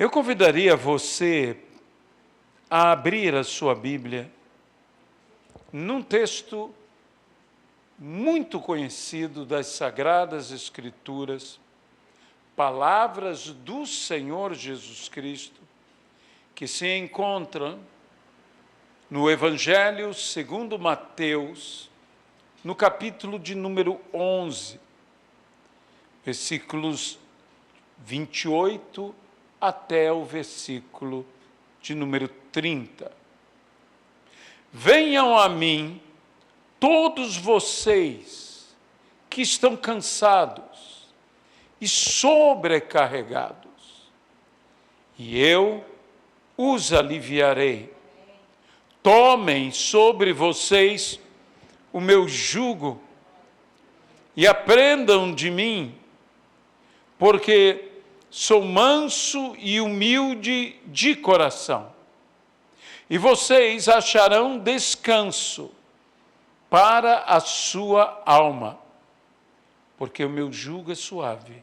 Eu convidaria você a abrir a sua Bíblia num texto muito conhecido das Sagradas Escrituras, palavras do Senhor Jesus Cristo, que se encontram no Evangelho segundo Mateus, no capítulo de número 11, versículos 28 até o versículo de número 30. Venham a mim todos vocês que estão cansados e sobrecarregados, e eu os aliviarei. Tomem sobre vocês o meu jugo e aprendam de mim, porque sou manso e humilde de coração, e vocês acharão descanso para a sua alma, porque o meu jugo é suave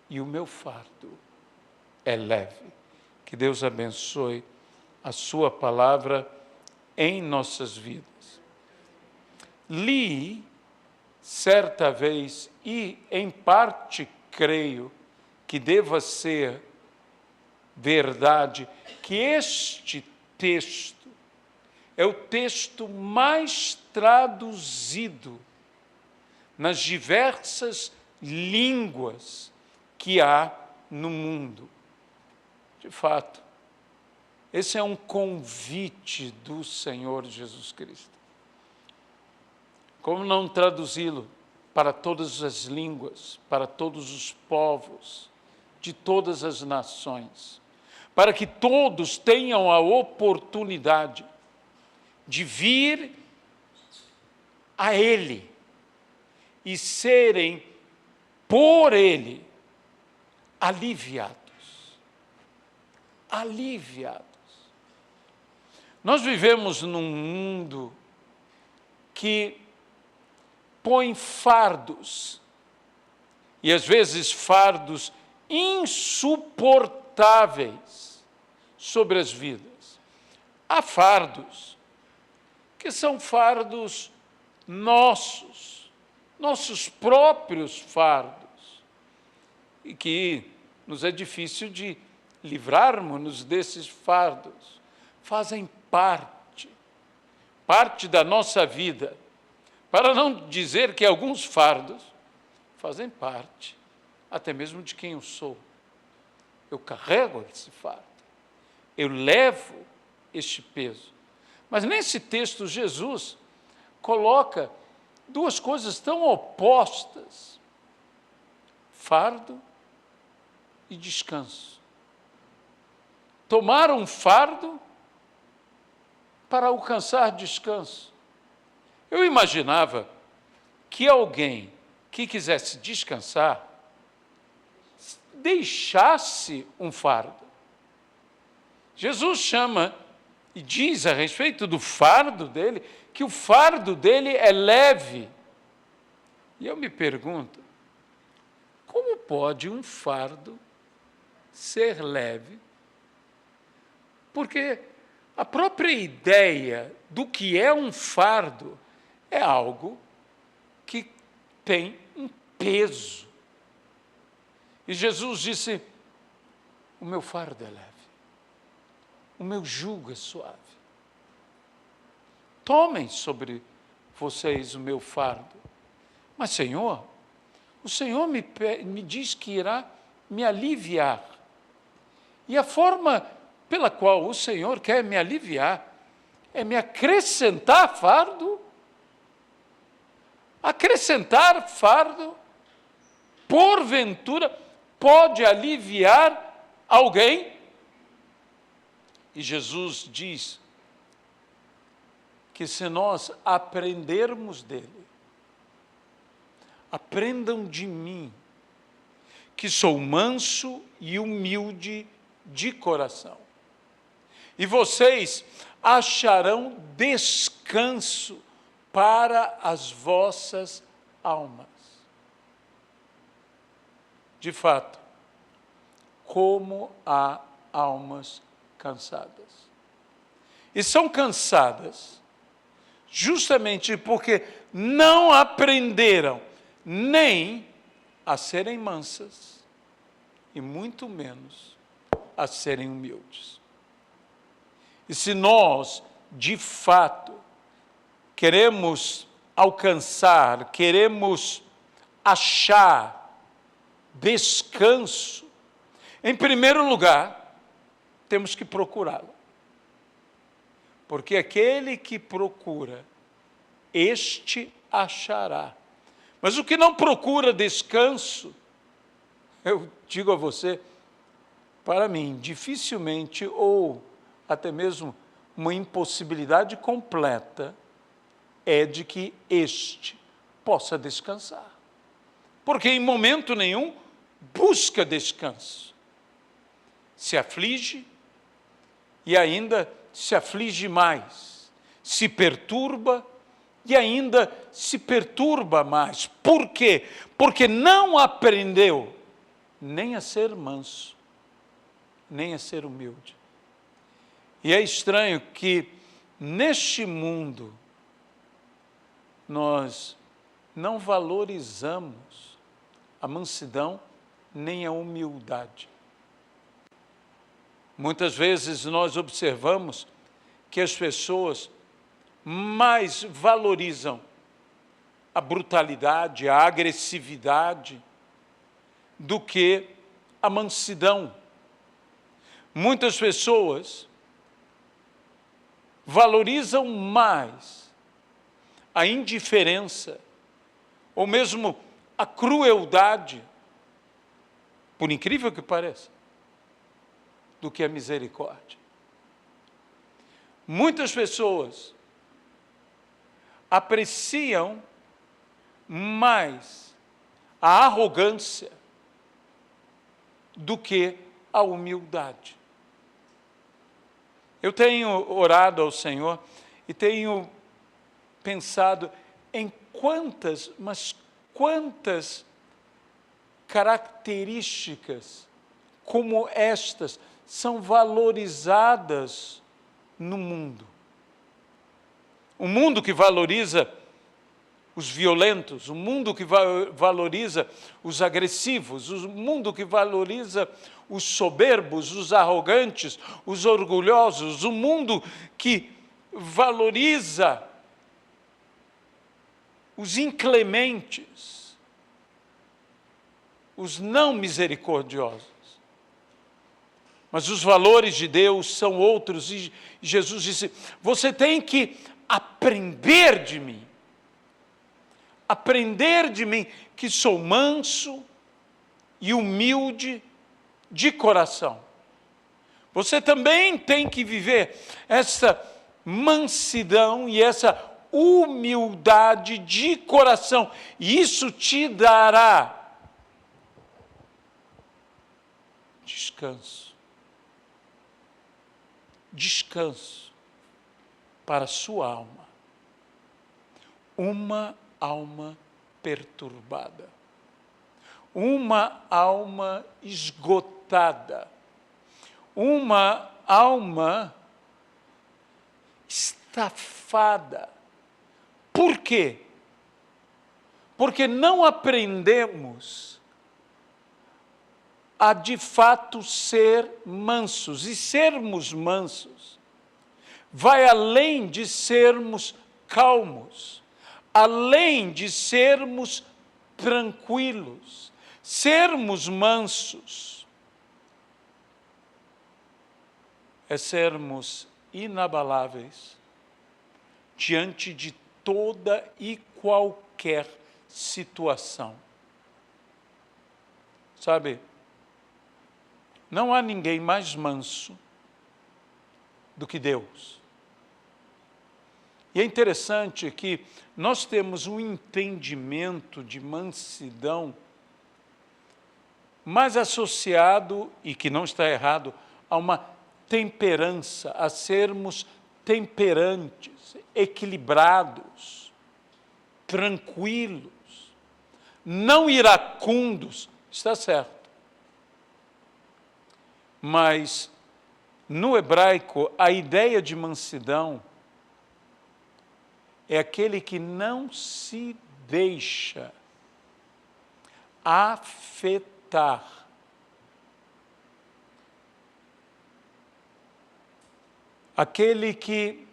e o meu fardo é leve. Que Deus abençoe a sua palavra em nossas vidas. Li certa vez, e em parte creio que deva ser verdade, que este texto é o texto mais traduzido nas diversas línguas que há no mundo. De fato, esse é um convite do Senhor Jesus Cristo. Como não traduzi-lo para todas as línguas, para todos os povos, de todas as nações, para que todos tenham a oportunidade de vir a Ele e serem, por Ele, aliviados. Aliviados. Nós vivemos num mundo que põe fardos, e às vezes fardos insuportáveis sobre as vidas. Há fardos que são fardos nossos próprios fardos, e que nos é difícil de livrarmos-nos desses fardos. Fazem parte da nossa vida, para não dizer que alguns fardos fazem parte até mesmo de quem eu sou. Eu carrego esse fardo, eu levo este peso. Mas nesse texto Jesus coloca duas coisas tão opostas: fardo e descanso. Tomar um fardo para alcançar descanso. Eu imaginava que alguém que quisesse descansar deixasse um fardo. Jesus chama e diz a respeito do fardo dele, que o fardo dele é leve. E eu me pergunto, como pode um fardo ser leve? Porque a própria ideia do que é um fardo é algo que tem um peso. E Jesus disse: o meu fardo é leve, o meu jugo é suave. Tomem sobre vocês o meu fardo. Mas, Senhor, o Senhor me diz que irá me aliviar. E a forma pela qual o Senhor quer me aliviar é me acrescentar fardo. Acrescentar fardo, porventura, pode aliviar alguém? E Jesus diz que se nós aprendermos dele, aprendam de mim, que sou manso e humilde de coração, e vocês acharão descanso para as vossas almas. De fato, como há almas cansadas. E são cansadas justamente porque não aprenderam nem a serem mansas e muito menos a serem humildes. E se nós, de fato, queremos alcançar, queremos achar descanso, em primeiro lugar, temos que procurá-lo. Porque aquele que procura, este achará. Mas o que não procura descanso, eu digo a você, para mim, dificilmente ou até mesmo uma impossibilidade completa é de que este possa descansar. Porque em momento nenhum busca descanso. Se aflige e ainda se aflige mais. Se perturba e ainda se perturba mais. Por quê? Porque não aprendeu nem a ser manso, nem a ser humilde. E é estranho que neste mundo nós não valorizamos a mansidão nem a humildade. Muitas vezes nós observamos que as pessoas mais valorizam a brutalidade, a agressividade, do que a mansidão. Muitas pessoas valorizam mais a indiferença, ou mesmo a crueldade, por incrível que pareça, do que a misericórdia. Muitas pessoas apreciam mais a arrogância do que a humildade. Eu tenho orado ao Senhor e tenho pensado em quantas características como estas são valorizadas no mundo. Um mundo que valoriza os violentos, um mundo que valoriza os agressivos, um mundo que valoriza os soberbos, os arrogantes, os orgulhosos, um mundo que valoriza os inclementes, os não misericordiosos. Mas os valores de Deus são outros, e Jesus disse: você tem que aprender de mim. Aprender de mim, que sou manso e humilde de coração. Você também tem que viver essa mansidão e essa humildade de coração. E isso te dará descanso. Descanso para a sua alma. Uma alma perturbada. Uma alma esgotada. Uma alma estafada. Por quê? Porque não aprendemos a de fato ser mansos. E sermos mansos vai além de sermos calmos, além de sermos tranquilos. Sermos mansos é sermos inabaláveis diante de toda e qualquer situação. Sabe, não há ninguém mais manso do que Deus. E é interessante que nós temos um entendimento de mansidão mais associado, e que não está errado, a uma temperança, a sermos temperantes, equilibrados, tranquilos, não iracundos, está certo. Mas, no hebraico, a ideia de mansidão é aquele que não se deixa afetar. Aquele que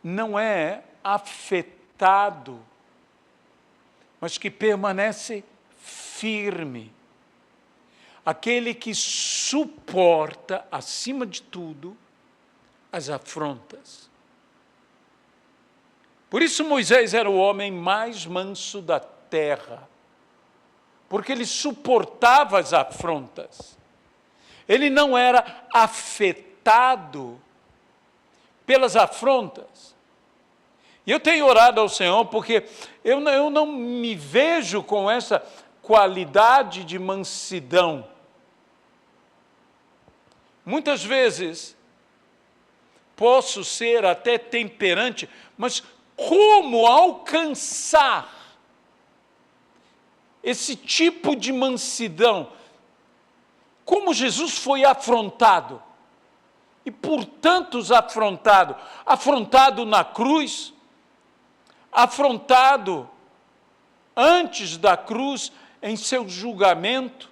não é afetado, mas que permanece firme. Aquele que suporta, acima de tudo, as afrontas. Por isso Moisés era o homem mais manso da terra, porque ele suportava as afrontas. Ele não era afetado pelas afrontas. E eu tenho orado ao Senhor porque eu não me vejo com essa qualidade de mansidão. Muitas vezes posso ser até temperante, mas como alcançar esse tipo de mansidão? Como Jesus foi afrontado, e por tantos afrontado na cruz, afrontado antes da cruz em seu julgamento,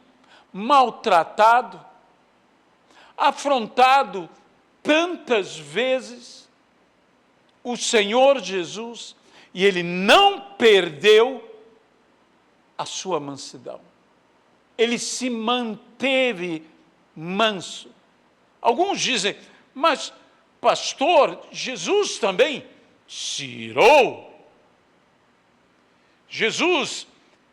maltratado, afrontado tantas vezes, o Senhor Jesus, e ele não perdeu a sua mansidão. Ele se manteve manso. Alguns dizem, mas pastor, Jesus também se irou. Jesus,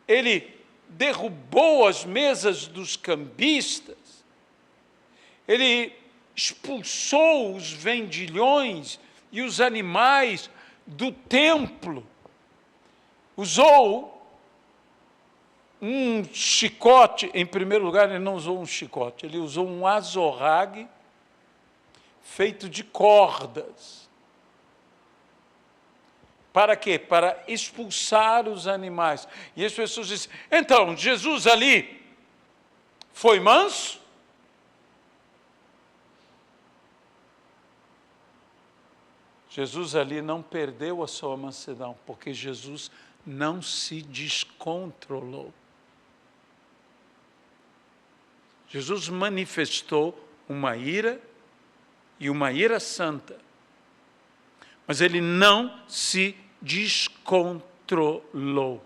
ele derrubou as mesas dos cambistas, ele expulsou os vendilhões e os animais do templo, usou um chicote. Em primeiro lugar, ele não usou um chicote, ele usou um azorrague feito de cordas. Para quê? Para expulsar os animais. E as pessoas dizem, então, Jesus ali foi manso? Jesus ali não perdeu a sua mansidão, porque Jesus não se descontrolou. Jesus manifestou uma ira, e uma ira santa, mas ele não se descontrolou.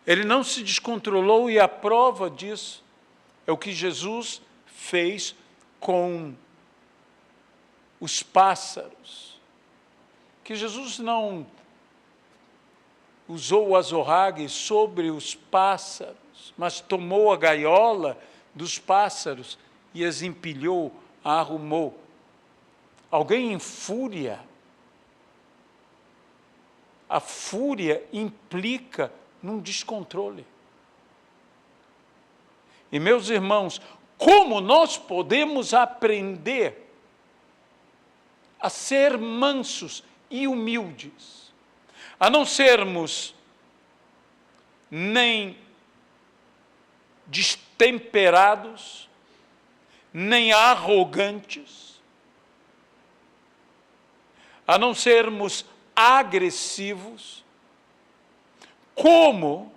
Ele não se descontrolou, e a prova disso é o que Jesus fez com os pássaros. Que Jesus não usou o azorrague sobre os pássaros, mas tomou a gaiola dos pássaros e as empilhou, arrumou. Alguém em fúria. A fúria implica num descontrole. E, meus irmãos, como nós podemos aprender a ser mansos e humildes, a não sermos nem destemperados, nem arrogantes, a não sermos agressivos? Como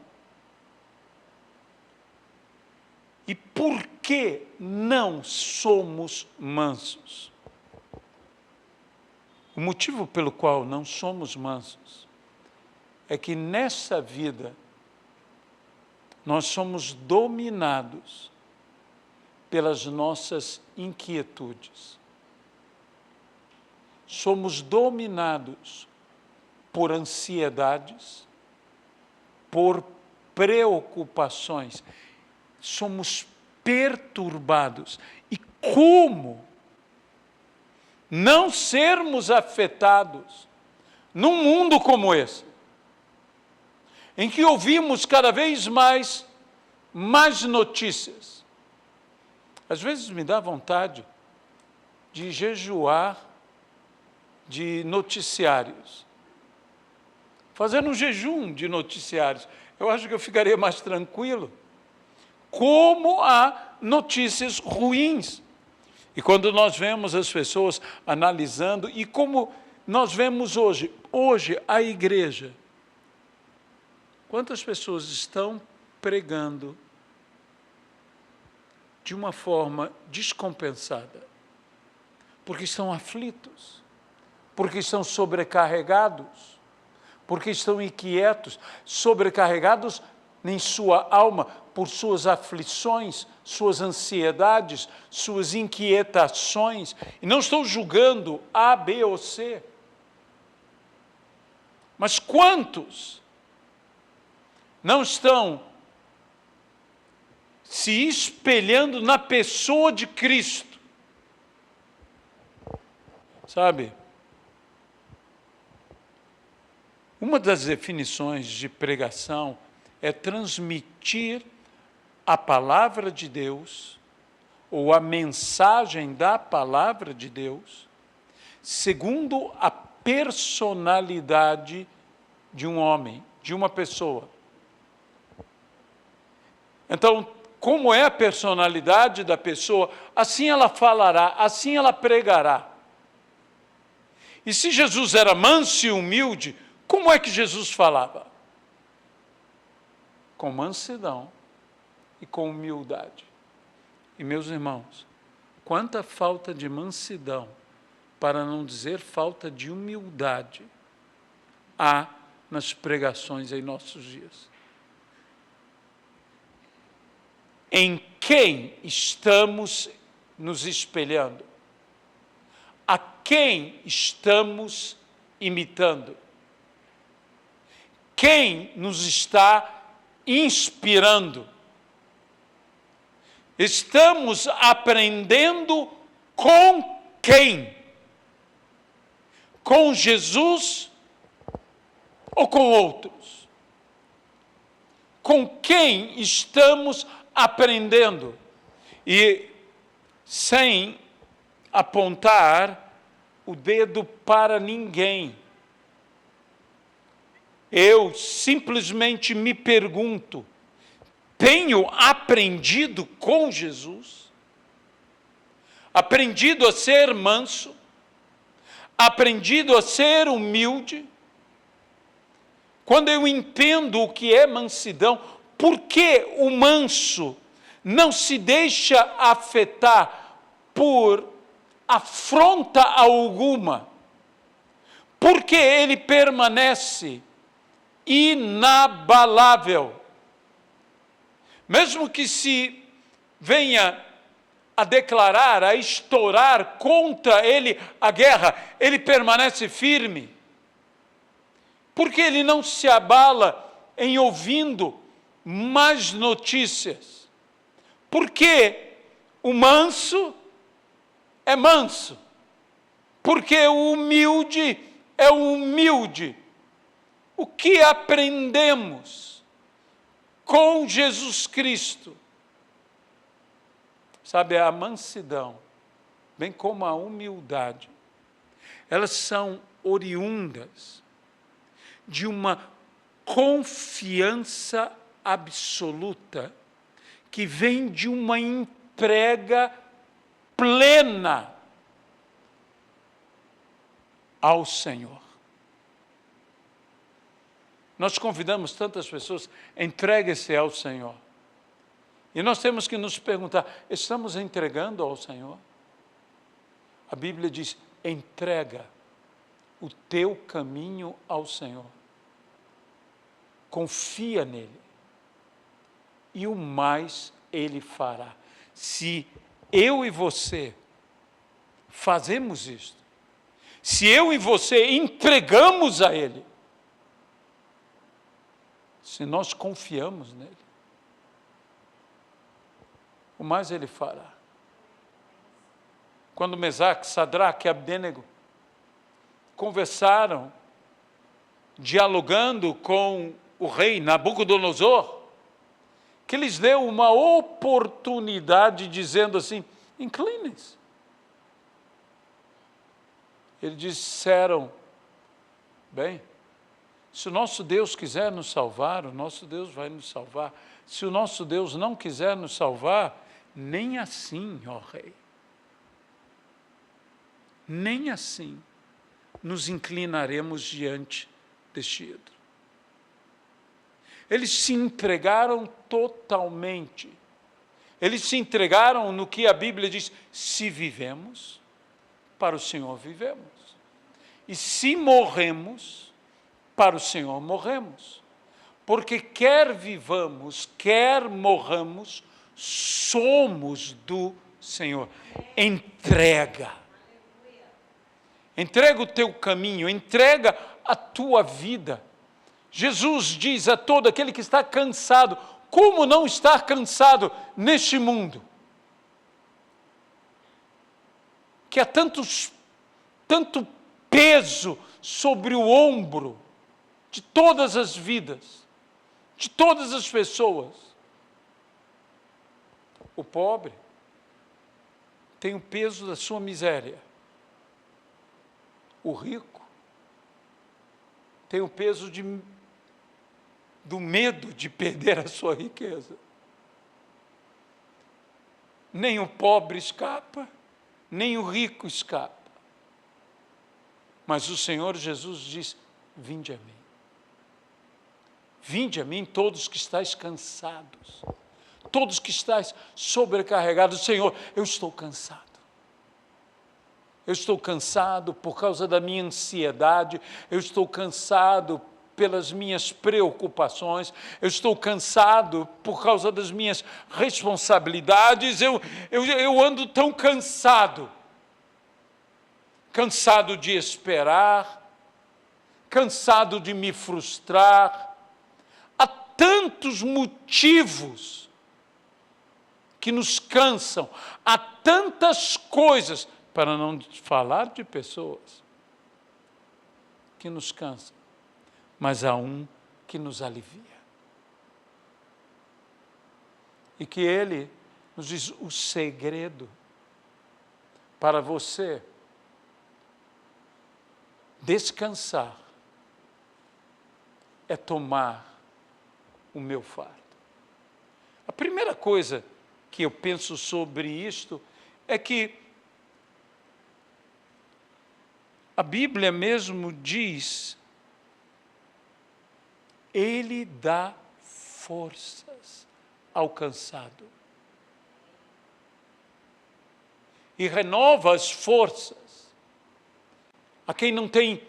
e por que não somos mansos? O motivo pelo qual não somos mansos é que nessa vida nós somos dominados pelas nossas inquietudes. Somos dominados por ansiedades, por preocupações. Somos perturbados. E como não sermos afetados num mundo como esse, em que ouvimos cada vez mais notícias? Às vezes me dá vontade de jejuar de noticiários, fazer um jejum de noticiários. Eu acho que eu ficaria mais tranquilo, como há notícias ruins. E quando nós vemos as pessoas analisando, e como nós vemos hoje a igreja, quantas pessoas estão pregando de uma forma descompensada, porque estão aflitos, porque estão sobrecarregados, porque estão inquietos, sobrecarregados em sua alma por suas aflições, suas ansiedades, suas inquietações. E não estou julgando A, B ou C. Mas quantos não estão se espelhando na pessoa de Cristo? Sabe? Uma das definições de pregação é transmitir a palavra de Deus, ou a mensagem da palavra de Deus, segundo a personalidade de um homem, de uma pessoa. Então, como é a personalidade da pessoa, assim ela falará, assim ela pregará. E se Jesus era manso e humilde, como é que Jesus falava? Com mansidão e com humildade. E, meus irmãos, quanta falta de mansidão, para não dizer falta de humildade, há nas pregações em nossos dias. Em quem estamos nos espelhando? A quem estamos imitando? Quem nos está inspirando? Estamos aprendendo com quem? Com Jesus ou com outros? Com quem estamos aprendendo? E sem apontar o dedo para ninguém, eu simplesmente me pergunto: tenho aprendido com Jesus? Aprendido a ser manso? Aprendido a ser humilde? Quando eu entendo o que é mansidão, por que o manso não se deixa afetar por afronta alguma? Por que ele permanece inabalável? Mesmo que se venha a declarar, a estourar contra ele a guerra, ele permanece firme. Porque ele não se abala em ouvindo mais notícias. Porque o manso é manso. Porque o humilde é humilde. O que aprendemos com Jesus Cristo? Sabe, a mansidão, bem como a humildade, elas são oriundas de uma confiança absoluta que vem de uma entrega plena ao Senhor. Nós convidamos tantas pessoas, entregue-se ao Senhor. E nós temos que nos perguntar, estamos entregando ao Senhor? A Bíblia diz, entrega o teu caminho ao Senhor. Confia nele. E o mais ele fará. Se eu e você fazemos isto, se eu e você entregamos a ele, se nós confiamos nele, o mais ele fará. Quando Mesaque, Sadraque e Abdênego conversaram, dialogando com o rei Nabucodonosor, que lhes deu uma oportunidade dizendo assim, inclinem-se. Eles disseram, bem, se o nosso Deus quiser nos salvar, o nosso Deus vai nos salvar. Se o nosso Deus não quiser nos salvar, nem assim, ó Rei, nem assim nos inclinaremos diante deste ídolo. Eles se entregaram totalmente. Eles se entregaram no que a Bíblia diz: se vivemos, para o Senhor vivemos. E se morremos, para o Senhor morremos. Porque quer vivamos, quer morramos, somos do Senhor. Entrega. Entrega o teu caminho, entrega a tua vida. Jesus diz a todo aquele que está cansado: como não estar cansado neste mundo? Que há tanto peso sobre o ombro de todas as vidas, de todas as pessoas. O pobre tem o peso da sua miséria. O rico tem o peso do medo de perder a sua riqueza. Nem o pobre escapa, nem o rico escapa. Mas o Senhor Jesus diz: vinde a mim. Vinde a mim todos que estáis cansados, todos que estáis sobrecarregados. Senhor, eu estou cansado. Eu estou cansado por causa da minha ansiedade, eu estou cansado pelas minhas preocupações, eu estou cansado por causa das minhas responsabilidades, eu ando tão cansado. Cansado de esperar, cansado de me frustrar. Há tantos motivos que nos cansam, há tantas coisas, para não falar de pessoas, que nos cansam, mas há um que nos alivia. E que Ele nos diz: o segredo para você descansar é tomar o meu fardo. A primeira coisa que eu penso sobre isto é que a Bíblia mesmo diz: Ele dá forças ao cansado e renova as forças a quem não tem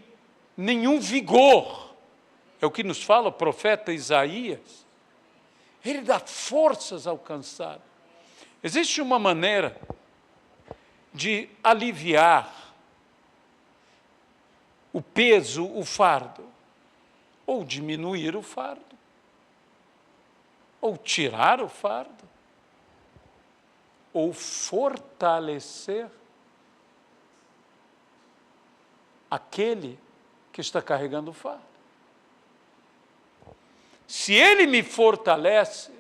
nenhum vigor. É o que nos fala o profeta Isaías. Ele dá forças ao cansado. Existe uma maneira de aliviar o peso, o fardo, ou diminuir o fardo, ou tirar o fardo, ou fortalecer aquele que está carregando o fardo. Se Ele me fortalece,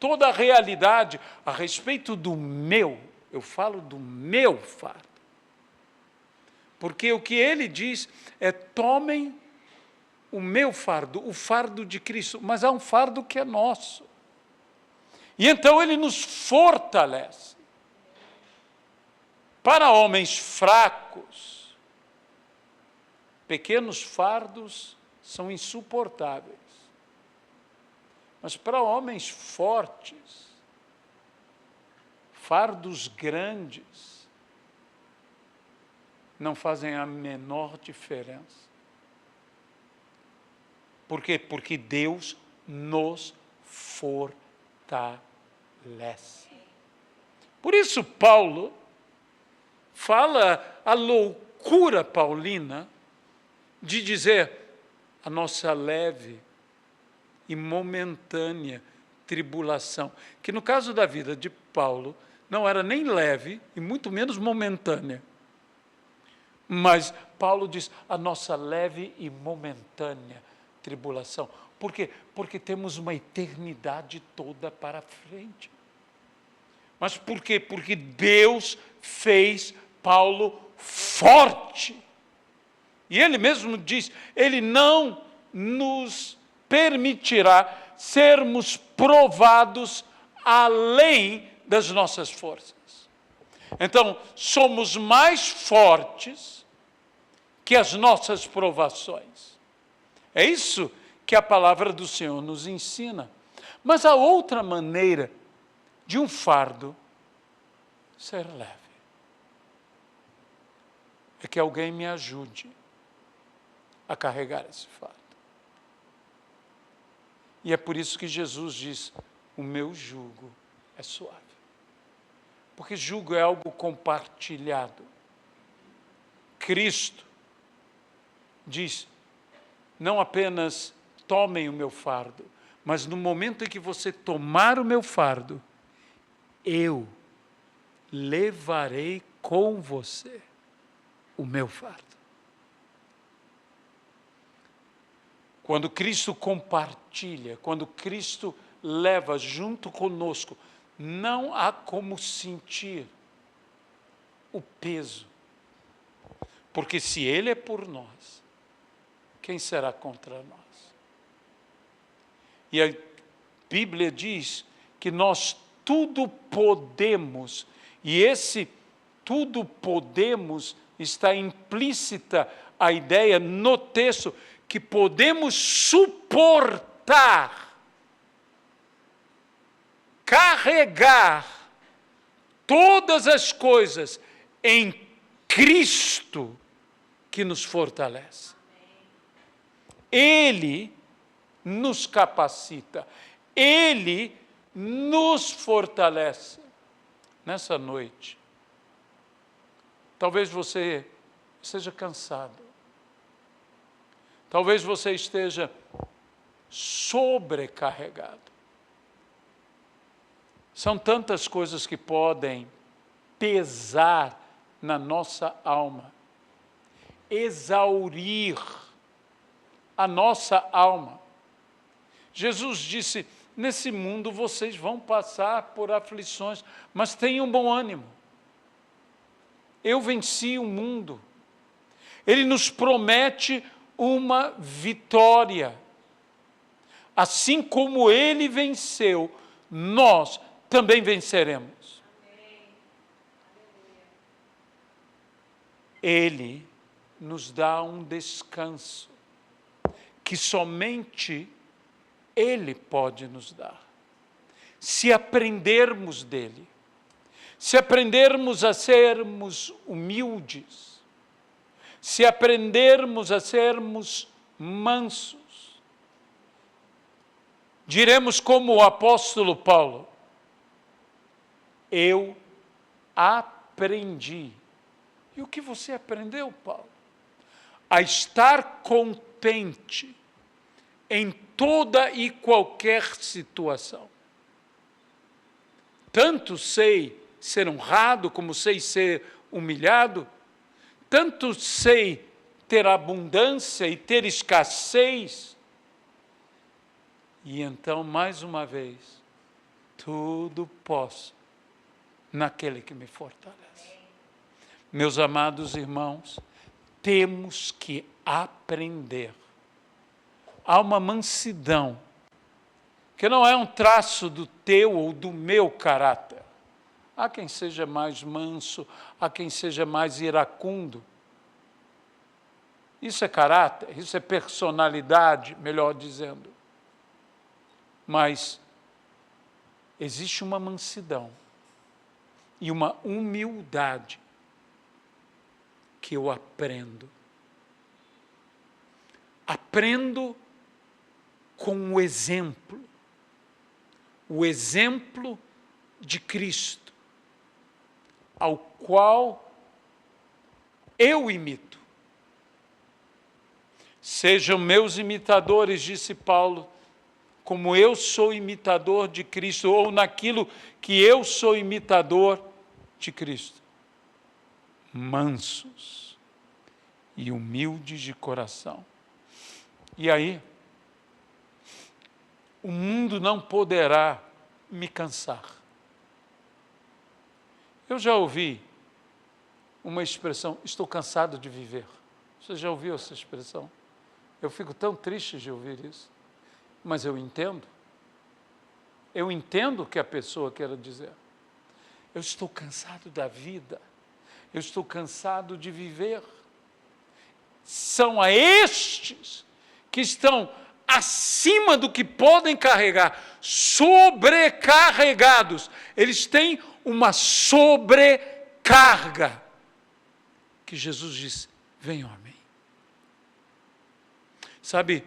toda a realidade a respeito do meu, eu falo do meu fardo, porque o que Ele diz é: tomem o meu fardo, o fardo de Cristo, mas há um fardo que é nosso. E então Ele nos fortalece. Para homens fracos, pequenos fardos são insuportáveis. Mas para homens fortes, fardos grandes não fazem a menor diferença. Por quê? Porque Deus nos fortalece. Por isso Paulo fala a loucura paulina de dizer: a nossa leve e momentânea tribulação, que no caso da vida de Paulo não era nem leve e muito menos momentânea. Mas Paulo diz: a nossa leve e momentânea tribulação. Por quê? Porque temos uma eternidade toda para frente. Mas por quê? Porque Deus fez Paulo forte. E ele mesmo diz: Ele não nos permitirá sermos provados além das nossas forças. Então, somos mais fortes que as nossas provações. É isso que a palavra do Senhor nos ensina. Mas há outra maneira de um fardo ser leve. É que alguém me ajude a carregar esse fardo. E é por isso que Jesus diz: o meu jugo é suave. Porque jugo é algo compartilhado. Cristo diz: não apenas tomem o meu fardo, mas no momento em que você tomar o meu fardo, eu levarei com você o meu fardo. Quando Cristo compartilha, quando Cristo leva junto conosco, não há como sentir o peso. Porque se Ele é por nós, quem será contra nós? E a Bíblia diz que nós tudo podemos, e esse tudo podemos está implícita a ideia no texto que podemos suportar, carregar todas as coisas em Cristo que nos fortalece. Ele nos capacita, Ele nos fortalece. Nessa noite, talvez você seja cansado, talvez você esteja sobrecarregado. São tantas coisas que podem pesar na nossa alma, exaurir a nossa alma. Jesus disse: nesse mundo vocês vão passar por aflições, mas tenham bom ânimo. Eu venci o mundo. Ele nos promete uma vitória. Assim como Ele venceu, nós também venceremos. Ele nos dá um descanso que somente Ele pode nos dar. Se aprendermos dele, se aprendermos a sermos humildes, se aprendermos a sermos mansos, diremos como o apóstolo Paulo: eu aprendi. E o que você aprendeu, Paulo? A estar contente em toda e qualquer situação. Tanto sei ser honrado, como sei ser humilhado, tanto sei ter abundância e ter escassez. E então, mais uma vez, tudo posso naquele que me fortalece. Meus amados irmãos, temos que aprender. Há uma mansidão, que não é um traço do teu ou do meu caráter. Há quem seja mais manso, há quem seja mais iracundo. Isso é caráter, isso é personalidade, melhor dizendo. Mas existe uma mansidão e uma humildade que eu aprendo. Aprendo com o exemplo de Cristo, ao qual eu imito. Sejam meus imitadores, disse Paulo, como eu sou imitador de Cristo, ou naquilo que eu sou imitador de Cristo. Mansos e humildes de coração. E aí, o mundo não poderá me cansar. Eu já ouvi uma expressão: estou cansado de viver. Você já ouviu essa expressão? Eu fico tão triste de ouvir isso, mas eu entendo. Eu entendo o que a pessoa quer dizer. Eu estou cansado da vida. Eu estou cansado de viver. São a estes que estão acima do que podem carregar, sobrecarregados. Eles têm uma sobrecarga. Que Jesus diz: venham a mim. Sabe,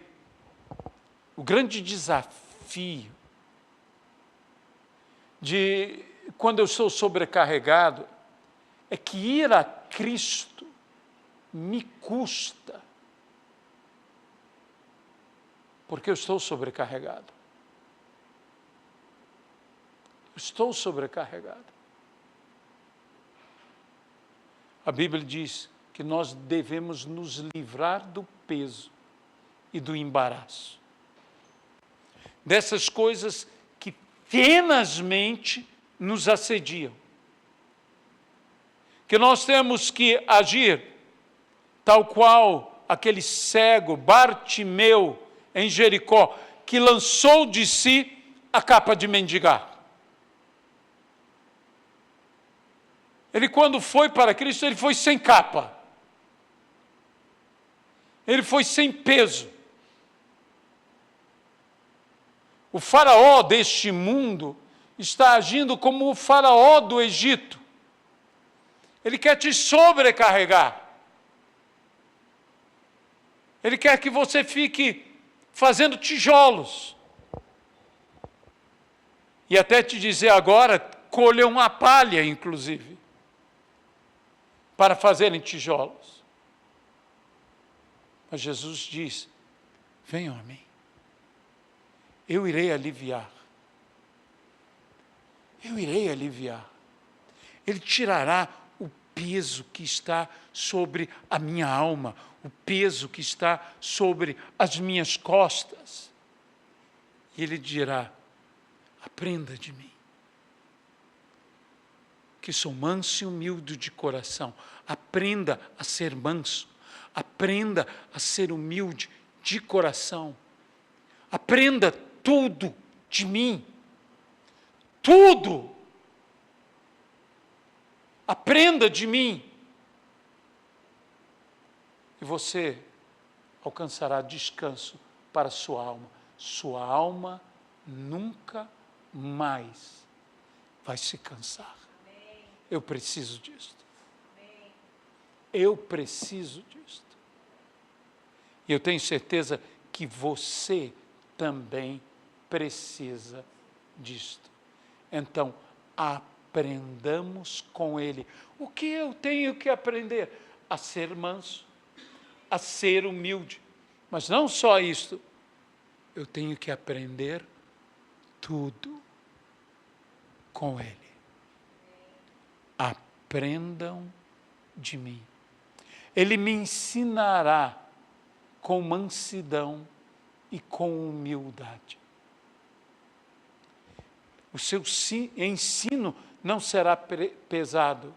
o grande desafio de quando eu sou sobrecarregado é que ir a Cristo me custa, porque eu estou sobrecarregado. Estou sobrecarregado. A Bíblia diz que nós devemos nos livrar do peso e do embaraço, dessas coisas que tenazmente nos assediam, que nós temos que agir tal qual aquele cego Bartimeu em Jericó, que lançou de si a capa de mendigar. Ele, quando foi para Cristo, ele foi sem capa. Ele foi sem peso. O faraó deste mundo está agindo como o faraó do Egito. Ele quer te sobrecarregar. Ele quer que você fique fazendo tijolos. E até te dizer agora, colher uma palha, inclusive, para fazerem tijolos. Mas Jesus diz: venham a mim. Eu irei aliviar. Eu irei aliviar. Ele tirará o peso que está sobre a minha alma, o peso que está sobre as minhas costas. E Ele dirá: aprenda de mim, que sou manso e humilde de coração. Aprenda a ser manso. Aprenda a ser humilde de coração. Aprenda tudo de mim. Tudo. Aprenda de mim. E você alcançará descanso para a sua alma. Sua alma nunca mais vai se cansar. Eu preciso disto. Eu preciso disto. E eu tenho certeza que você também precisa disto. Então, aprendamos com Ele. O que eu tenho que aprender? A ser manso, a ser humilde. Mas não só isto. Eu tenho que aprender tudo com Ele. Aprendam de mim. Ele me ensinará com mansidão e com humildade. O seu ensino não será pesado.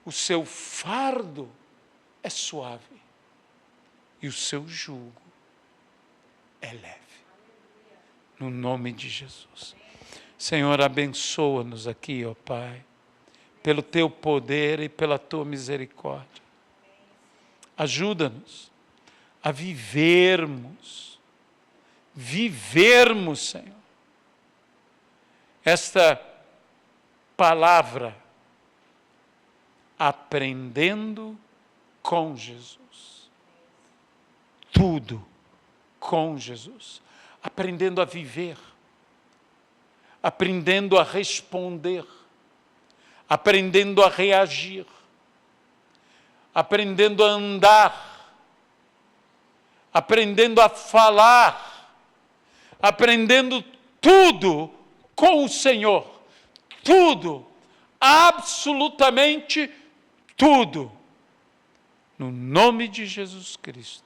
O seu fardo é suave. E o seu jugo é leve. No nome de Jesus. Senhor, abençoa-nos aqui, ó Pai, pelo Teu poder e pela Tua misericórdia. Ajuda-nos a vivermos, Senhor, esta palavra, aprendendo com Jesus. Tudo com Jesus. Aprendendo a viver, aprendendo a responder, aprendendo a reagir, aprendendo a andar, aprendendo a falar, aprendendo tudo com o Senhor. Tudo, absolutamente tudo. No nome de Jesus Cristo.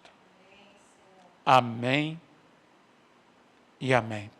Amém e amém.